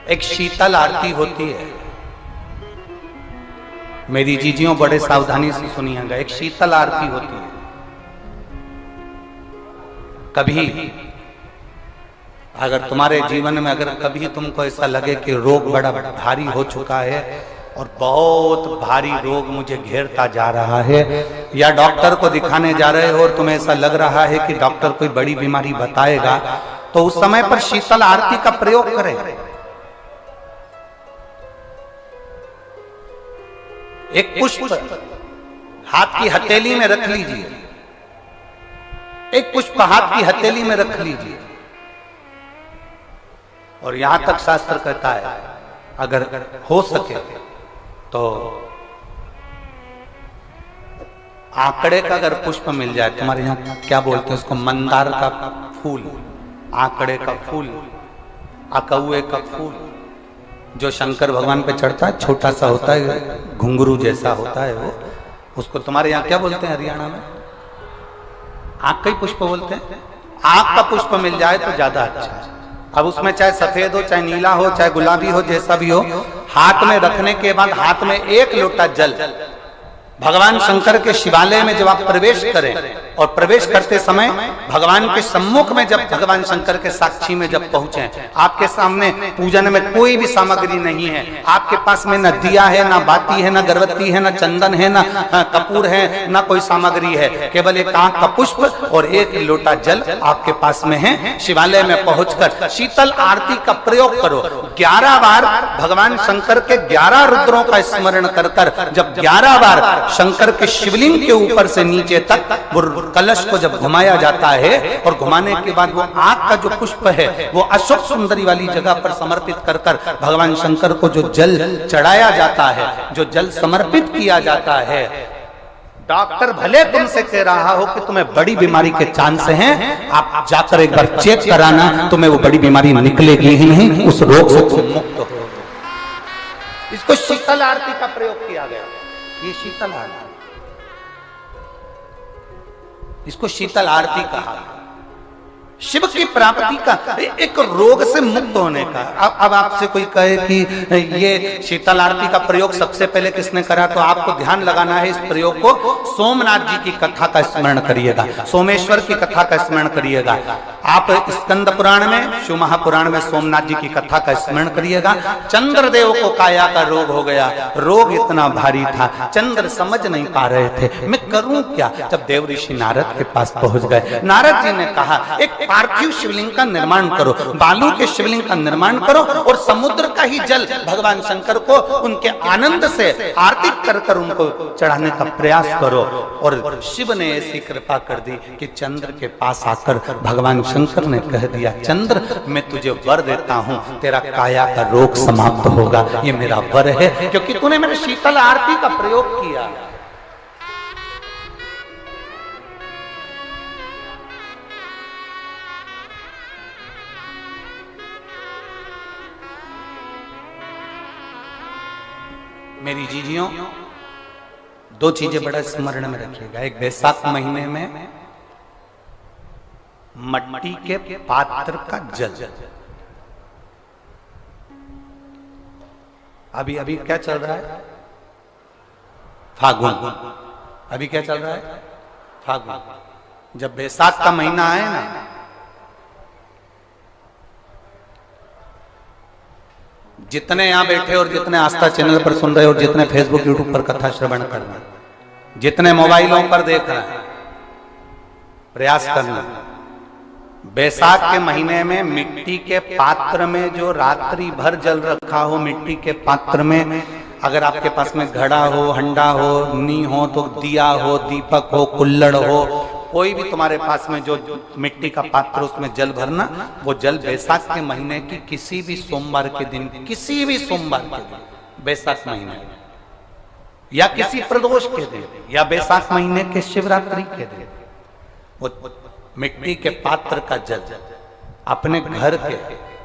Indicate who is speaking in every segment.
Speaker 1: एक शीतल आरती होती है। मेरी जीजियों बड़े सावधानी से सुनिएगा, एक शीतल आरती होती है। कभी अगर तुम्हारे जीवन में अगर कभी तुमको ऐसा लगे कि रोग बड़ा भारी हो चुका है और बहुत भारी रोग मुझे घेरता जा रहा है, या डॉक्टर को दिखाने जा रहे हो और तुम्हें ऐसा लग रहा है कि डॉक्टर कोई बड़ी बीमारी बताएगा, तो उस समय पर शीतल आरती का प्रयोग करें। एक पुष्प हाथ की हथेली में रख लीजिए, एक पुष्प हाथ की हथेली में रख लीजिए, और यहां तक शास्त्र कहता है अगर हो सके तो आंकड़े का अगर पुष्प मिल जाए, तुम्हारे यहां क्या बोलते हैं उसको, मंदार का फूल, आंकड़े का फूल, अकौए का फूल, जो शंकर भगवान पे चढ़ता है, छोटा सा होता है, घुंघरू जैसा होता है वो, उसको तुम्हारे यहाँ क्या बोलते हैं हरियाणा में? आंख का ही पुष्प बोलते हैं। आंख का पुष्प मिल जाए तो ज्यादा अच्छा है। अब उसमें चाहे सफेद हो, चाहे नीला हो, चाहे गुलाबी हो, जैसा भी हो, हाथ में रखने के बाद हाथ में एक लोटा जल, भगवान शंकर के शिवालय में जब आप प्रवेश करें और प्रवेश करते समय भगवान के सम्मुख में जब भगवान शंकर के साक्षी में जब पहुंचे, आपके सामने पूजन में कोई भी सामग्री नहीं है, आपके पास में न दिया है, न बाती है, न गर्भवती है, न चंदन है, न कपूर है, न कोई सामग्री है, केवल एक आंख का पुष्प और एक लोटा जल आपके पास में है। शिवालय में पहुंचकर शीतल आरती का प्रयोग करो। 11 बार भगवान शंकर के 11 रुद्रों का स्मरण कर कर जब 11 बार शंकर के शिवलिंग के ऊपर से नीचे तक वो कलश को जब घुमाया जाता है, और घुमाने के बाद वो आंख का जो पुष्प है वो अशोक सुंदरी वाली जगह पर समर्पित कर कर भगवान शंकर को जो जल चढ़ाया जाता है, जो जल समर्पित किया जाता है, डॉक्टर भले तुमसे कह रहा हो कि तुम्हें बड़ी बीमारी के चांस हैं, आप जाकर एक बार चेक कराना, तुम्हें वो बड़ी बीमारी निकलेगी ही नहीं, उस रोग से तुम मुक्त हो। इसको शीतल आरती का प्रयोग किया गया। ये शीतल आरती, इसको शीतल आरती कहा। शिव की प्राप्ति का, एक रोग से मुक्त होने का। अब आपसे कोई कहे कि ये शीतल आरती का प्रयोग सबसे पहले किसने करा, तो आपको ध्यान लगाना है इस प्रयोग को। सोमनाथ जी की कथा का स्मरण करिएगा, सोमेश्वर की कथा का स्मरण करिएगा। आप स्कंद पुराण में, शिव महापुराण में सोमनाथ जी की कथा का स्मरण करिएगा। चंद्रदेव को काया का रोग हो गया, रोग इतना भारी था, चंद्र समझ नहीं पा रहे थे मैं करूं क्या। जब देव ऋषि नारद के पास पहुंच गए, नारद जी ने कहा एक पार्थिव शिवलिंग का निर्माण करो, बालू के शिवलिंग का निर्माण करो, और समुद्र का ही जल भगवान शंकर को उनके आनंद से आरती कर कर उनको चढ़ाने का प्रयास करो। और शिव ने ऐसी कृपा कर दी कि चंद्र के पास आकर भगवान शंकर ने कह दिया, चंद्र मैं तुझे वर देता हूं, तेरा काया का रोग समाप्त होगा, ये मेरा वर है, क्योंकि तूने मेरे शीतल आरती का प्रयोग किया। मेरी जीजियों, 2 चीजें बड़ा स्मरण में रखिएगा। एक, बैसाख महीने में मट्टी के पात्र का जल, अभी अभी क्या चल रहा है, फागुन, अभी क्या चल रहा है, फागुन। जब बैसाख का महीना आए ना, जितने यहां बैठे और जितने आस्था चैनल पर सुन रहे हो, जितने फेसबुक यूट्यूब पर कथा श्रवण करना, जितने मोबाइलों पर देख रहे हैं, प्रयास करना, बैसाख के महीने में मिट्टी के पात्र में जो रात्रि भर जल रखा हो, मिट्टी के पात्र में, अगर आपके पास में घड़ा हो, हंडा हो, नी हो, तो दिया हो, दीपक हो, कुल्लड़ हो, कोई भी तुम्हारे पास में जो मिट्टी का पात्र, उसमें जल भरना। वो जल बैसाख के महीने की किसी भी सोमवार के दिन, किसी भी सोमवार के दिन, बैसाख महीने या किसी प्रदोष के दिन, या बैसाख महीने के शिवरात्रि के दिन, वो मिट्टी के पात्र का जल अपने घर के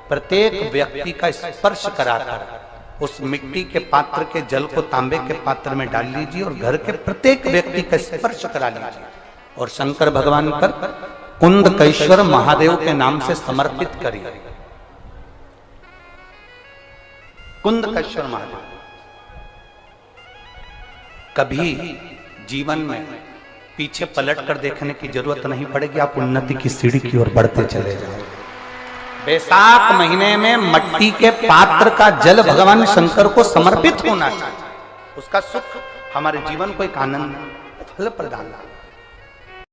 Speaker 1: प्रत्येक व्यक्ति का स्पर्श कराकर उस मिट्टी के पात्र के जल को तांबे के पात्र में डाल लीजिए और घर के प्रत्येक व्यक्ति का स्पर्श करा लीजिए और शंकर भगवान पर कुंदकेश्वर महादेव के नाम से समर्पित करिए। कुंदकेश्वर महादेव। कभी जीवन में पीछे पलट कर देखने की जरूरत नहीं पड़ेगी, आप उन्नति की सीढ़ी की ओर बढ़ते चले जाओगे। बैसाख महीने में मट्टी के पात्र का जल भगवान शंकर को समर्पित होना चाहिए, उसका सुख हमारे जीवन को एक आनंद फल प्रदान